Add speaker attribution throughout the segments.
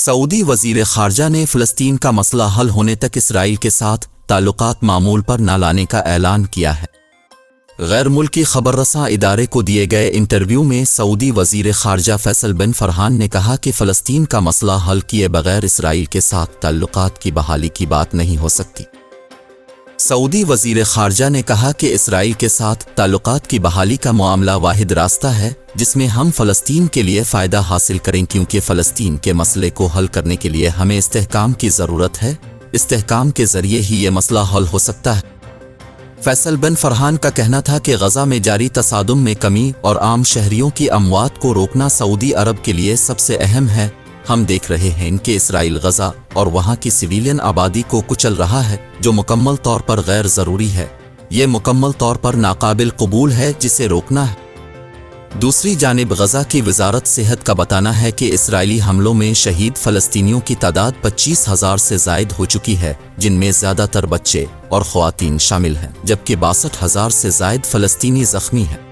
Speaker 1: سعودی وزیر خارجہ نے فلسطین کا مسئلہ حل ہونے تک اسرائیل کے ساتھ تعلقات معمول پر نہ لانے کا اعلان کیا ہے۔ غیر ملکی خبر رساں ادارے کو دیے گئے انٹرویو میں سعودی وزیر خارجہ فیصل بن فرحان نے کہا کہ فلسطین کا مسئلہ حل کیے بغیر اسرائیل کے ساتھ تعلقات کی بحالی کی بات نہیں ہو سکتی۔ سعودی وزیر خارجہ نے کہا کہ اسرائیل کے ساتھ تعلقات کی بحالی کا معاملہ واحد راستہ ہے جس میں ہم فلسطین کے لیے فائدہ حاصل کریں، کیونکہ فلسطین کے مسئلے کو حل کرنے کے لیے ہمیں استحکام کی ضرورت ہے۔ استحکام کے ذریعے ہی یہ مسئلہ حل ہو سکتا ہے۔ فیصل بن فرحان کا کہنا تھا کہ غزہ میں جاری تصادم میں کمی اور عام شہریوں کی اموات کو روکنا سعودی عرب کے لیے سب سے اہم ہے۔ ہم دیکھ رہے ہیں کہ اسرائیل غزہ اور وہاں کی سویلین آبادی کو کچل رہا ہے، جو مکمل طور پر غیر ضروری ہے۔ یہ مکمل طور پر ناقابل قبول ہے، جسے روکنا ہے۔ دوسری جانب غزہ کی وزارت صحت کا بتانا ہے کہ اسرائیلی حملوں میں شہید فلسطینیوں کی تعداد 25,000 سے زائد ہو چکی ہے، جن میں زیادہ تر بچے اور خواتین شامل ہیں، جبکہ 62,000 سے زائد فلسطینی زخمی ہیں۔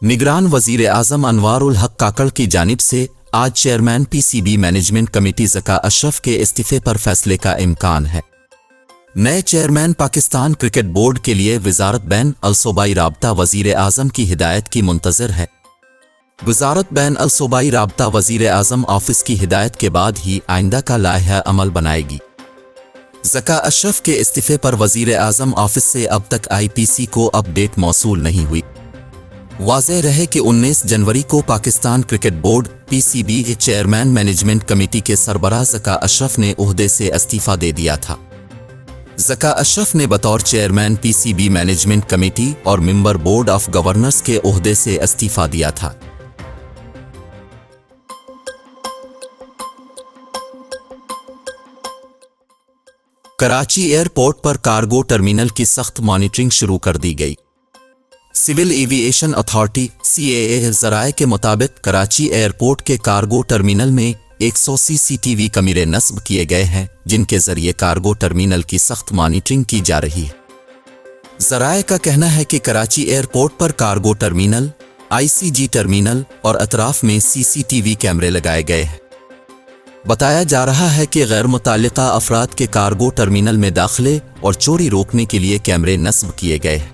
Speaker 1: نگران وزیر اعظم انوار الحق کاکڑ کی جانب سے آج chairman P C B management committee Zaka Ashraf کے استعفے پر فیصلے کا امکان ہے۔ نئے چیئرمین پاکستان کرکٹ بورڈ کے لیے وزارت بین الصوبائی رابطہ وزیر اعظم کی ہدایت کی منتظر ہے۔ وزارت بین الصوبائی رابطہ وزیر اعظم آفس کی ہدایت کے بعد ہی آئندہ کا لائحہ عمل بنائے گی۔ ذکا اشرف کے استعفے پر وزیر اعظم آفس سے اب تک آئی پی سی کو اپ ڈیٹ موصول نہیں ہوئی۔ واضح رہے کہ 19 جنوری کو Pakistan cricket board P C be کے چیئرمین مینجمنٹ کمیٹی کے سربراہ ذکا اشرف نے عہدے سے استعفیٰ دے دیا تھا۔ ذکا اشرف نے بطور chairman P C B management committee اور ممبر بورڈ آف گورنرز کے عہدے سے استعفیٰ دیا تھا۔ کراچی ایئرپورٹ پر کارگو ٹرمینل کی سخت مانیٹرنگ شروع کر دی گئی۔ سول ایوی ایشن اتھارٹی CAA ذرائع کے مطابق کراچی ایئرپورٹ کے کارگو ٹرمینل میں 100 CCTV کیمرے نصب کیے گئے ہیں، جن کے ذریعے کارگو ٹرمینل کی سخت مانیٹرنگ کی جا رہی ہے۔ ذرائع کا کہنا ہے کہ کراچی ایئرپورٹ پر کارگو ٹرمینل، ICG ٹرمینل اور اطراف میں CCTV کیمرے لگائے گئے ہیں۔ بتایا جا رہا ہے کہ غیر متعلقہ افراد کے کارگو ٹرمینل میں داخلے اور چوری روکنے کے لیے کیمرے نصب کیے گئے ہیں۔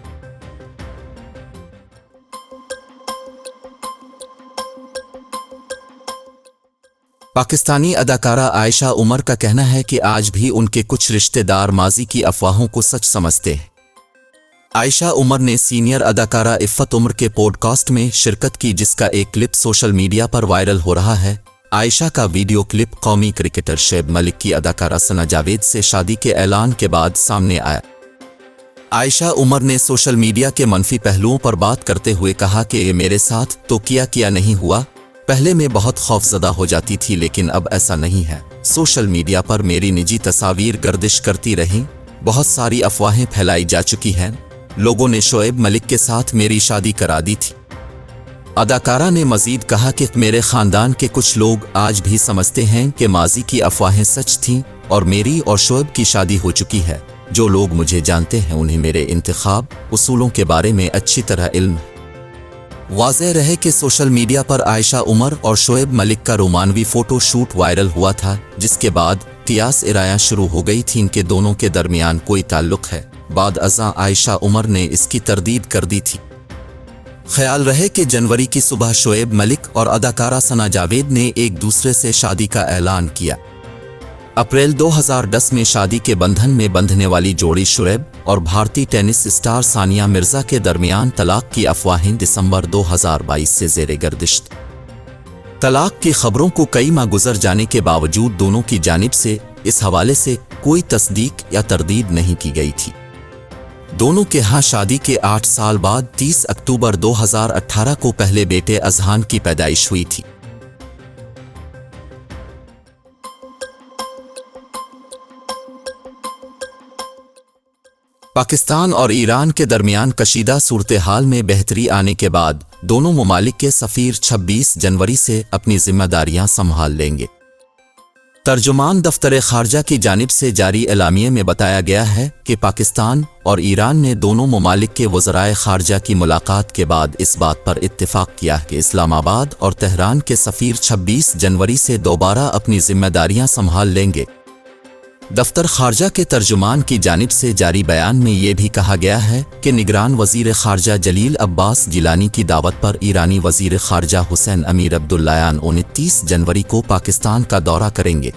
Speaker 1: پاکستانی اداکارہ عائشہ عمر کا کہنا ہے کہ آج بھی ان کے کچھ رشتہ دار ماضی کی افواہوں کو سچ سمجھتے ہیں۔ عائشہ عمر نے سینئر اداکارہ عفت عمر کے پوڈ کاسٹ میں شرکت کی، جس کا ایک کلپ سوشل میڈیا پر وائرل ہو رہا ہے۔ عائشہ کا ویڈیو کلپ قومی کرکٹر شعیب ملک کی اداکارہ ثنا جاوید سے شادی کے اعلان کے بعد سامنے آیا۔ عائشہ عمر نے سوشل میڈیا کے منفی پہلوؤں پر بات کرتے ہوئے کہا کہ یہ میرے ساتھ تو کیا نہیں ہوا، پہلے میں بہت خوفزدہ ہو جاتی تھی، لیکن اب ایسا نہیں ہے۔ سوشل میڈیا پر میری نجی تصاویر گردش کرتی رہیں، بہت ساری افواہیں پھیلائی جا چکی ہیں۔ لوگوں نے شعیب ملک کے ساتھ میری شادی کرا دی تھی۔ اداکارہ نے مزید کہا کہ میرے خاندان کے کچھ لوگ آج بھی سمجھتے ہیں کہ ماضی کی افواہیں سچ تھیں اور میری اور شعیب کی شادی ہو چکی ہے۔ جو لوگ مجھے جانتے ہیں انہیں میرے انتخاب اصولوں کے بارے میں اچھی طرح علم ہے۔ واضح رہے کہ سوشل میڈیا پر عائشہ عمر اور شعیب ملک کا رومانوی فوٹو شوٹ وائرل ہوا تھا، جس کے بعد قیاس ارائیاں شروع ہو گئی تھیں کہ دونوں کے درمیان کوئی تعلق ہے۔ بعد ازاں عائشہ عمر نے اس کی تردید کر دی تھی۔ خیال رہے کہ جنوری کی صبح شعیب ملک اور اداکارہ ثنا جاوید نے ایک دوسرے سے شادی کا اعلان کیا۔ اپریل 2010 میں شادی کے بندھن میں بندھنے والی جوڑی شعیب اور بھارتی ٹینس اسٹار ثانیہ مرزا کے درمیان طلاق کی افواہیں دسمبر 2022 سے زیر گردش تھیں۔ طلاق کی خبروں کو کئی ماہ گزر جانے کے باوجود دونوں کی جانب سے اس حوالے سے کوئی تصدیق یا تردید نہیں کی گئی تھی۔ دونوں کے ہاں شادی کے 8 سال بعد 30 اکتوبر 2018 کو پہلے بیٹے اذہان کی پیدائش ہوئی تھی۔ پاکستان اور ایران کے درمیان کشیدہ صورتحال میں بہتری آنے کے بعد دونوں ممالک کے سفیر 26 جنوری سے اپنی ذمہ داریاں سنبھال لیں گے۔ ترجمان دفتر خارجہ کی جانب سے جاری اعلامیے میں بتایا گیا ہے کہ پاکستان اور ایران نے دونوں ممالک کے وزرائے خارجہ کی ملاقات کے بعد اس بات پر اتفاق کیا کہ اسلام آباد اور تہران کے سفیر 26 جنوری سے دوبارہ اپنی ذمہ داریاں سنبھال لیں گے۔ دفتر خارجہ کے ترجمان کی جانب سے جاری بیان میں یہ بھی کہا گیا ہے کہ نگران وزیر خارجہ جلیل عباس جیلانی کی دعوت پر ایرانی وزیر خارجہ حسین امیر عبداللہیان 29 جنوری کو پاکستان کا دورہ کریں گے۔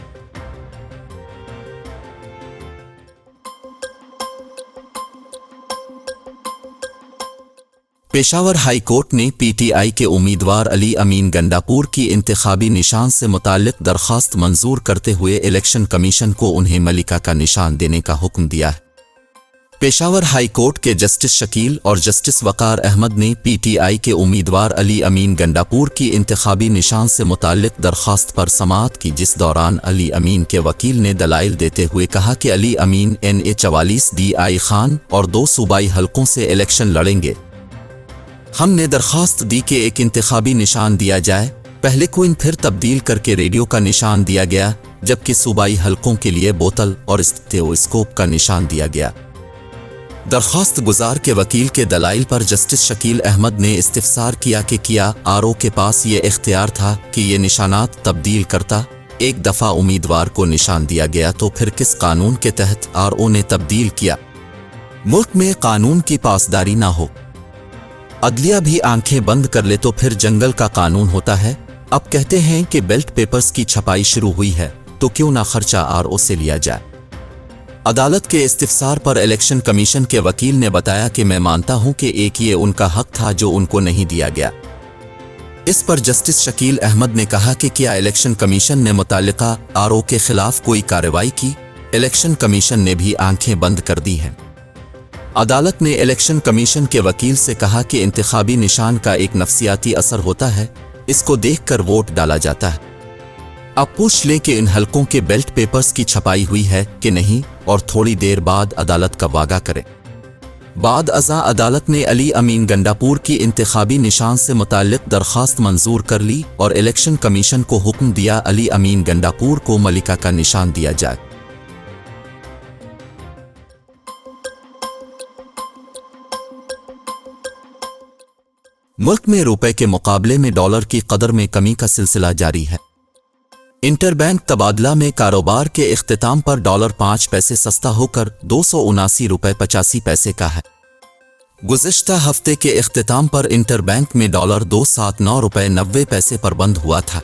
Speaker 1: پشاور ہائی کورٹ نے پی ٹی آئی کے امیدوار علی امین گنڈاپور کی انتخابی نشان سے متعلق درخواست منظور کرتے ہوئے الیکشن کمیشن کو انہیں ملکہ کا نشان دینے کا حکم دیا ہے۔ پشاور ہائی کورٹ کے جسٹس شکیل اور جسٹس وقار احمد نے پی ٹی آئی کے امیدوار علی امین گنڈاپور کی انتخابی نشان سے متعلق درخواست پر سماعت کی، جس دوران علی امین کے وکیل نے دلائل دیتے ہوئے کہا کہ علی امین NA 44 DI خان اور 2 صوبائی حلقوں سے الیکشن لڑیں گے۔ ہم نے درخواست دی کہ ایک انتخابی نشان دیا جائے، پہلے کوئن پھر تبدیل کر کے ریڈیو کا نشان دیا گیا، جبکہ صوبائی حلقوں کے لیے بوتل اور اسٹیتھوسکوپ کا نشان دیا گیا۔ درخواست گزار کے وکیل کے دلائل پر جسٹس شکیل احمد نے استفسار کیا کہ کیا RO کے پاس یہ اختیار تھا کہ یہ نشانات تبدیل کرتا؟ ایک دفعہ امیدوار کو نشان دیا گیا تو پھر کس قانون کے تحت RO نے تبدیل کیا؟ ملک میں قانون کی پاسداری نہ ہو، عدلیہ بھی آنکھیں بند کر لے تو پھر جنگل کا قانون ہوتا ہے۔ اب کہتے ہیں کہ بیلٹ پیپرز کی چھپائی شروع ہوئی ہے تو کیوں نہ خرچہ RO سے لیا جائے؟ عدالت کے استفسار پر الیکشن کمیشن کے وکیل نے بتایا کہ میں مانتا ہوں کہ ایک یہ ان کا حق تھا جو ان کو نہیں دیا گیا۔ اس پر جسٹس شکیل احمد نے کہا کہ کیا الیکشن کمیشن نے متعلقہ RO کے خلاف کوئی کارروائی کی؟ الیکشن کمیشن نے بھی آنکھیں بند کر دی ہیں۔ عدالت نے الیکشن کمیشن کے وکیل سے کہا کہ انتخابی نشان کا ایک نفسیاتی اثر ہوتا ہے، اس کو دیکھ کر ووٹ ڈالا جاتا ہے۔ اب پوچھ لیں کہ ان حلقوں کے بیلٹ پیپرز کی چھپائی ہوئی ہے کہ نہیں، اور تھوڑی دیر بعد عدالت کا واگا کریں۔ بعد ازاں عدالت نے علی امین گنڈاپور کی انتخابی نشان سے متعلق درخواست منظور کر لی اور الیکشن کمیشن کو حکم دیا علی امین گنڈاپور کو ملکہ کا نشان دیا جائے۔ ملک میں روپے کے مقابلے میں ڈالر کی قدر میں کمی کا سلسلہ جاری ہے۔ انٹر بینک تبادلہ میں کاروبار کے اختتام پر ڈالر 5 پیسے سستا ہو کر 279 روپے 85 پیسے کا ہے۔ گزشتہ ہفتے کے اختتام پر انٹر بینک میں ڈالر 279 روپے 90 پیسے پر بند ہوا تھا۔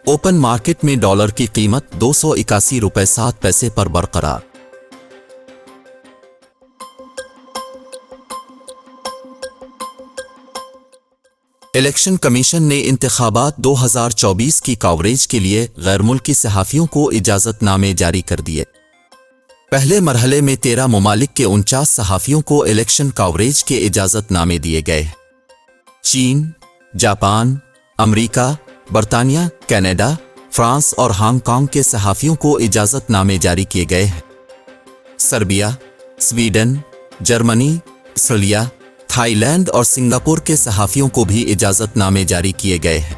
Speaker 1: اوپن مارکیٹ میں ڈالر کی قیمت 281 روپے 7 پیسے پر برقرار۔ الیکشن کمیشن نے انتخابات 2024 کی کوریج کے لیے غیر ملکی صحافیوں کو اجازت نامے جاری کر دیے۔ پہلے مرحلے میں 13 ممالک کے 49 صحافیوں کو الیکشن کوریج کے اجازت نامے دیے گئے ہیں۔ چین، جاپان، امریکہ، برطانیہ، کینیڈا، فرانس اور ہانگ کانگ کے صحافیوں کو اجازت نامے جاری کیے گئے ہیں۔ Serbia, Sweden, Germany, Australia, Thailand اور سنگاپور کے صحافیوں کو بھی اجازت نامے جاری کیے گئے ہیں۔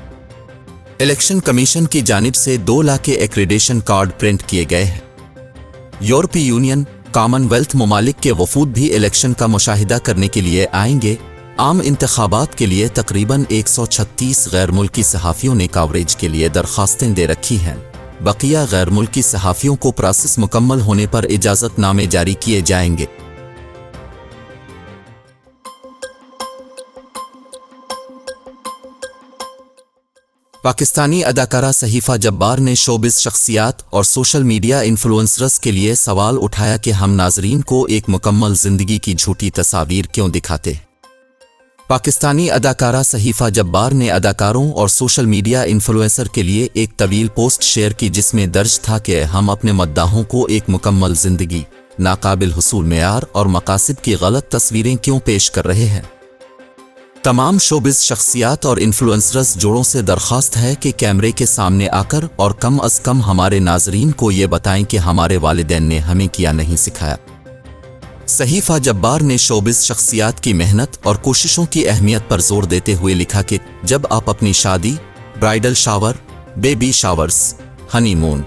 Speaker 1: الیکشن کمیشن کی جانب سے 2 لاکھ کے ایکریڈیشن کارڈ پرنٹ کیے گئے ہیں۔ یورپی یونین، کامن ویلتھ ممالک کے وفود بھی الیکشن کا مشاہدہ کرنے کے لیے آئیں گے۔ عام انتخابات کے لیے تقریباً 136 غیر ملکی صحافیوں نے کوریج کے لیے درخواستیں دے رکھی ہیں۔ بقیہ غیر ملکی صحافیوں کو پروسیس مکمل ہونے پر اجازت نامے جاری کیے جائیں گے۔ پاکستانی اداکارہ صحیفہ جبار نے شوبز شخصیات اور سوشل میڈیا انفلوئنسرز کے لیے سوال اٹھایا کہ ہم ناظرین کو ایک مکمل زندگی کی جھوٹی تصاویر کیوں دکھاتے ہیں۔ پاکستانی اداکارہ صحیفہ جبار نے اداکاروں اور سوشل میڈیا انفلوئنسر کے لیے ایک طویل پوسٹ شیئر کی جس میں درج تھا کہ ہم اپنے مداحوں کو ایک مکمل زندگی، ناقابل حصول معیار اور مقاصد کی غلط تصویریں کیوں پیش کر رہے ہیں۔ تمام شوبز شخصیات اور انفلوئنسرز جوڑوں سے درخواست ہے کہ کیمرے کے سامنے آ کر اور کم از کم ہمارے ناظرین کو یہ بتائیں کہ ہمارے والدین نے ہمیں کیا نہیں سکھایا۔ صحیفہ جبار نے شوبز شخصیات کی محنت اور کوششوں کی اہمیت پر زور دیتے ہوئے لکھا کہ جب آپ اپنی شادی، bridal shower, baby showers, honeymoon,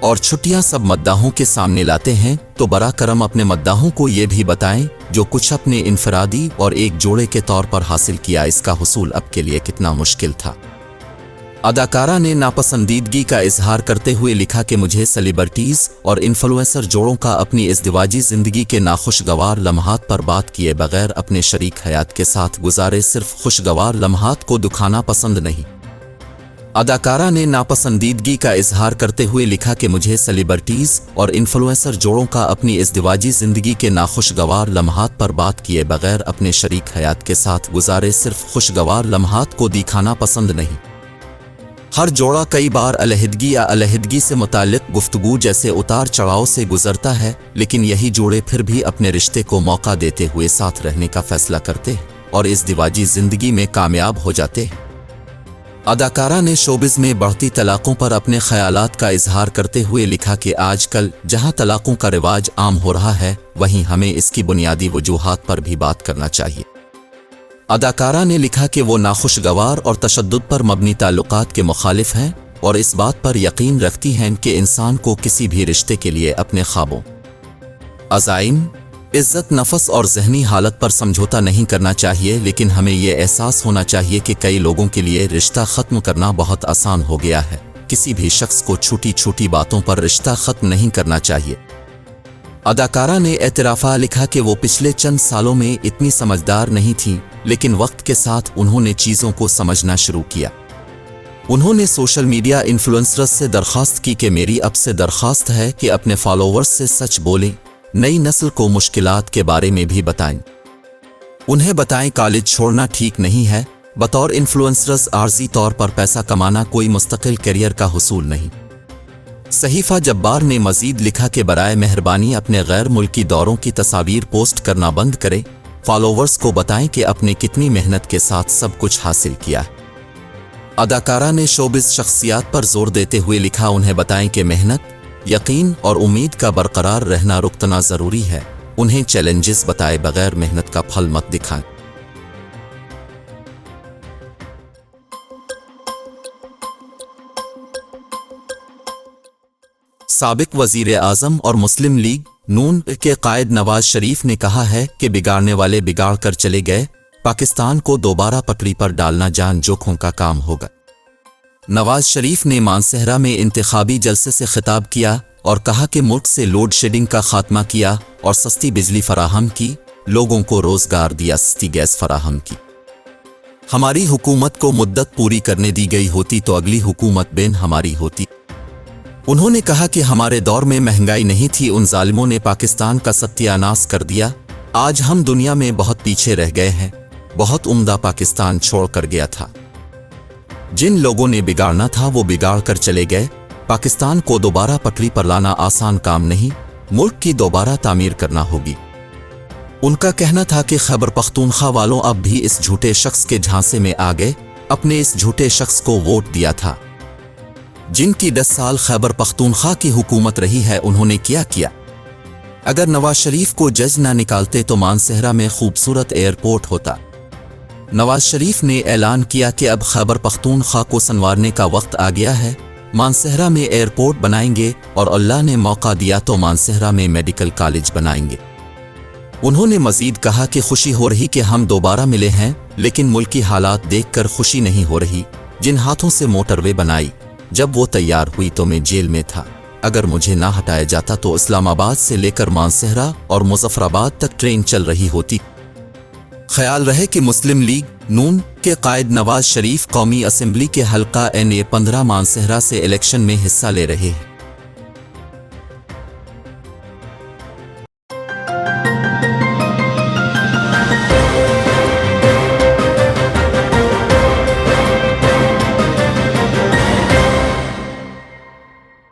Speaker 1: اور چھٹیاں سب مداحوں کے سامنے لاتے ہیں تو برا کرم اپنے مداحوں کو یہ بھی بتائیں جو کچھ اپنے انفرادی اور ایک جوڑے کے طور پر حاصل کیا اس کا حصول اب کے لیے کتنا مشکل تھا۔ اداکارہ نے ناپسندیدگی کا اظہار کرتے ہوئے لکھا کہ مجھے سیلیبریٹیز اور انفلوئنسر جوڑوں کا اپنی ازدواجی زندگی کے ناخوشگوار لمحات پر بات کیے بغیر اپنے شریک حیات کے ساتھ گزارے صرف خوشگوار لمحات کو دکھانا پسند نہیں۔ اداکارہ نے ناپسندیدگی کا اظہار کرتے ہوئے لکھا کہ مجھے سیلیبریٹیز اور انفلوئنسر جوڑوں کا اپنی ازدواجی زندگی کے ناخوشگوار لمحات پر بات کیے بغیر اپنے شریک حیات کے ساتھ گزارے صرف خوشگوار لمحات کو دکھانا پسند نہیں۔ ہر جوڑا کئی بار علیحدگی یا علیحدگی سے متعلق گفتگو جیسے اتار چڑھاؤ سے گزرتا ہے، لیکن یہی جوڑے پھر بھی اپنے رشتے کو موقع دیتے ہوئے ساتھ رہنے کا فیصلہ کرتے اور ازدواجی زندگی میں کامیاب ہو جاتے۔ اداکارہ نے شوبز میں بڑھتی طلاقوں پر اپنے خیالات کا اظہار کرتے ہوئے لکھا کہ آج کل جہاں طلاقوں کا رواج عام ہو رہا ہے، وہیں ہمیں اس کی بنیادی وجوہات پر بھی بات کرنا چاہیے۔ اداکارہ نے لکھا کہ وہ ناخوشگوار اور تشدد پر مبنی تعلقات کے مخالف ہیں اور اس بات پر یقین رکھتی ہیں کہ انسان کو کسی بھی رشتے کے لیے اپنے خوابوں، عزائم، عزت نفس اور ذہنی حالت پر سمجھوتا نہیں کرنا چاہیے، لیکن ہمیں یہ احساس ہونا چاہیے کہ کئی لوگوں کے لیے رشتہ ختم کرنا بہت آسان ہو گیا ہے۔ کسی بھی شخص کو چھوٹی چھوٹی باتوں پر رشتہ ختم نہیں کرنا چاہیے۔ اداکارہ نے اعترافہ لکھا کہ وہ پچھلے چند سالوں میں اتنی سمجھدار نہیں تھیں، لیکن وقت کے ساتھ انہوں نے چیزوں کو سمجھنا شروع کیا۔ انہوں نے سوشل میڈیا انفلوئنسرز سے درخواست کی کہ میری اب سے درخواست ہے کہ اپنے فالوورز سے سچ بولیں، نئی نسل کو مشکلات کے بارے میں بھی بتائیں۔ انہیں بتائیں کالج چھوڑنا ٹھیک نہیں ہے، بطور انفلوئنسرز عارضی طور پر پیسہ کمانا کوئی مستقل کیریئر کا حصول نہیں۔ صحیفہ جبار نے مزید لکھا کہ برائے مہربانی اپنے غیر ملکی دوروں کی تصاویر پوسٹ کرنا بند کریں، فالوورز کو بتائیں کہ اپنے کتنی محنت کے ساتھ سب کچھ حاصل کیا ہے۔ اداکارہ نے شوبز شخصیات پر زور دیتے ہوئے لکھا انہیں بتائیں کہ محنت، یقین اور امید کا برقرار رہنا رکنا ضروری ہے، انہیں چیلنجز بتائے بغیر محنت کا پھل مت دکھائیں۔ سابق وزیر اعظم اور مسلم لیگ نون کے قائد نواز شریف نے کہا ہے کہ بگاڑنے والے بگاڑ کر چلے گئے، پاکستان کو دوبارہ پٹری پر ڈالنا جان جوکھوں کا کام ہوگا۔ نواز شریف نے مانسہرہ میں انتخابی جلسے سے خطاب کیا اور کہا کہ ملک سے لوڈ شیڈنگ کا خاتمہ کیا اور سستی بجلی فراہم کی، لوگوں کو روزگار دیا، سستی گیس فراہم کی۔ ہماری حکومت کو مدت پوری کرنے دی گئی ہوتی تو اگلی حکومت بین ہماری ہوتی۔ انہوں نے کہا کہ ہمارے دور میں مہنگائی نہیں تھی، ان ظالموں نے پاکستان کا ستیہ ناش کر دیا، آج ہم دنیا میں بہت پیچھے رہ گئے ہیں، بہت عمدہ پاکستان چھوڑ کر گیا تھا۔ جن لوگوں نے بگاڑنا تھا وہ بگاڑ کر چلے گئے، پاکستان کو دوبارہ پٹری پر لانا آسان کام نہیں، ملک کی دوبارہ تعمیر کرنا ہوگی۔ ان کا کہنا تھا کہ خیبر پختونخوا والوں اب بھی اس جھوٹے شخص کے جھانسے میں آ گئے، اپنے اس جھوٹے شخص کو ووٹ دیا تھا۔ جن کی 10 سال خیبر پختونخوا کی حکومت رہی ہے انہوں نے کیا؟ اگر نواز شریف کو جج نہ نکالتے تو مانسہرہ میں خوبصورت ایئرپورٹ ہوتا۔ نواز شریف نے اعلان کیا کہ اب خیبر پختونخوا کو سنوارنے کا وقت آ گیا ہے، مانسہرہ میں ایئرپورٹ بنائیں گے اور اللہ نے موقع دیا تو مانسہرہ میں میڈیکل کالج بنائیں گے۔ انہوں نے مزید کہا کہ خوشی ہو رہی کہ ہم دوبارہ ملے ہیں، لیکن ملکی حالات دیکھ کر خوشی نہیں ہو رہی۔ جن ہاتھوں سے موٹر وے بنائی، جب وہ تیار ہوئی تو میں جیل میں تھا، اگر مجھے نہ ہٹایا جاتا تو اسلام آباد سے لے کر مانسہرہ اور مظفر آباد تک ٹرین چل رہی ہوتی۔ خیال رہے کہ مسلم لیگ نون کے قائد نواز شریف قومی اسمبلی کے حلقہ N15 مانسہرہ سے الیکشن میں حصہ لے رہے ہیں۔